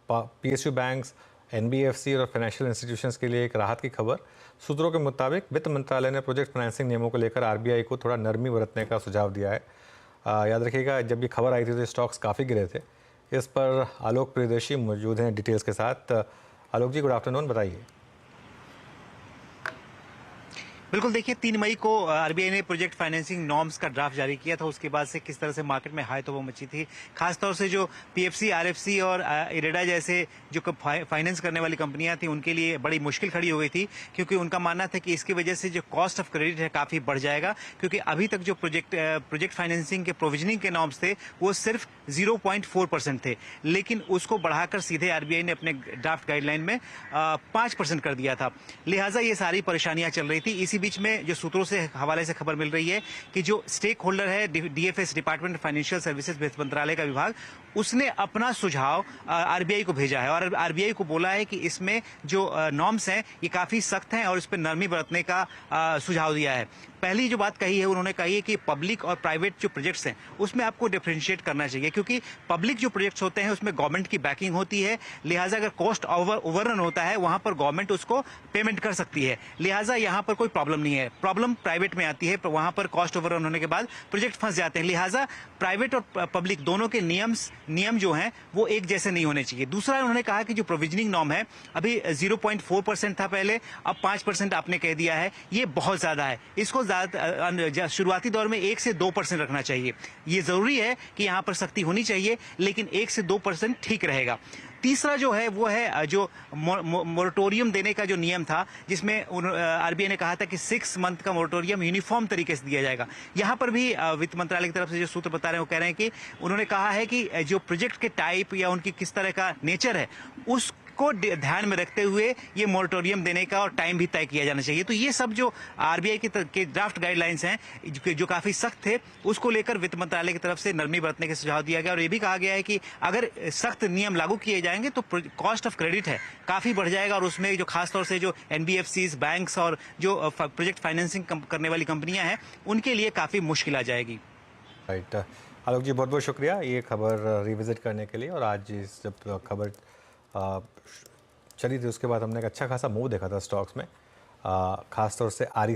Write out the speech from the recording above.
PSU banks, NBFC और financial institutions के लिए एक राहत की खबर। सूत्रों के मुताबिक वित्त मंत्रालय ने प्रोजेक्ट फाइनेंसिंग नियमों को लेकर आरबीआई को थोड़ा नरमी बरतने का सुझाव दिया है। याद रखिएगा, जब ये खबर आई थी तो स्टॉक्स काफ़ी गिरे थे। इस पर आलोक प्रियदर्शी मौजूद हैं डिटेल्स के साथ। आलोक जी, गुड आफ्टरनून, बताइए। बिल्कुल, देखिए 3 मई को आरबीआई ने प्रोजेक्ट फाइनेंसिंग नॉर्म्स का ड्राफ्ट जारी किया था। उसके बाद से किस तरह से मार्केट में हाई तौबा मची थी। खासतौर से जो पीएफसी, आरएफसी और इरेडा जैसे जो फाइनेंस करने वाली कंपनियां थी, उनके लिए बड़ी मुश्किल खड़ी हो गई थी, क्योंकि उनका मानना था कि इसकी वजह से जो कॉस्ट ऑफ क्रेडिट है काफी बढ़ जाएगा। क्योंकि अभी तक जो प्रोजेक्ट फाइनेंसिंग के प्रोविजनिंग के नॉर्म्स थे वो सिर्फ 0.4% थे, लेकिन उसको बढ़ाकर सीधे आरबीआई ने अपने ड्राफ्ट गाइडलाइन में 5% कर दिया था। लिहाजा ये सारी परेशानियां चल रही थी। इसी बीच में जो सूत्रों से हवाले से खबर मिल रही है कि जो स्टेक होल्डर है DFS, department of financial services, वित्त मंत्रालय का विभाग, उसने अपना सुझाव आरबीआई को भेजा है और आरबीआई को बोला है कि इसमें जो नॉर्म्स हैं ये काफी सख्त हैं और इस पर नरमी बरतने का सुझाव दिया है। पहली जो बात कही है, उन्होंने कही है कि पब्लिक और प्राइवेट जो प्रोजेक्ट्स हैं उसमें आपको डिफरेंशिएट करना चाहिए, क्योंकि पब्लिक जो प्रोजेक्ट्स होते हैं उसमें गवर्नमेंट की बैकिंग होती है। लिहाजा अगर कॉस्ट ओवररन होता है वहां पर गवर्नमेंट उसको पेमेंट कर सकती है। लिहाजा यहां पर कोई प्रॉब्लम नहीं है। प्रॉब्लम प्राइवेट में आती है, वहां पर कॉस्ट ओवररन होने के बाद प्रोजेक्ट फंस जाते हैं। लिहाजा प्राइवेट और पब्लिक दोनों के नियम जो हैं वो एक जैसे नहीं होने चाहिए। दूसरा, उन्होंने कहा कि जो प्रोविजनिंग नॉर्म है अभी 0.4% था पहले, अब 5% आपने कह दिया है, ये बहुत ज्यादा है। इसको शुरुआती दौर में 1 से 2% रखना चाहिए। ये जरूरी है कि यहां पर सख्ती होनी चाहिए, लेकिन 1 से 2% ठीक रहेगा। तीसरा जो है वो है जो मोरेटोरियम देने का जो नियम था, जिसमें आरबीआई ने कहा था कि 6 मंथ का मोरेटोरियम यूनिफॉर्म तरीके से दिया जाएगा। यहां पर भी वित्त मंत्रालय की तरफ से जो सूत्र बता रहे हैं वो कह रहे हैं कि उन्होंने कहा है कि जो प्रोजेक्ट के टाइप या उनकी किस तरह का नेचर है उसको ध्यान में रखते हुए ये मोरेटोरियम देने का और टाइम भी तय किया जाना चाहिए। तो ये सब जो आरबीआई के ड्राफ्ट गाइडलाइंस हैं जो काफी सख्त थे, उसको लेकर वित्त मंत्रालय की तरफ से नरमी बरतने का सुझाव दिया गया और ये भी कहा गया है कि अगर सख्त नियम लागू किए जाएंगे तो कॉस्ट ऑफ क्रेडिट है काफी बढ़ जाएगा और उसमें जो खासतौर से जो एनबीएफसीज, बैंक्स और जो प्रोजेक्ट फाइनेंसिंग करने वाली कंपनियां हैं उनके लिए काफी मुश्किल आ जाएगी। राइट, आलोक जी, बहुत बहुत शुक्रिया ये खबर रिविजिट करने के लिए। और आज जब खबर चली थी उसके बाद हमने एक अच्छा खासा मूव देखा था स्टॉक्स में, खासतौर से आरी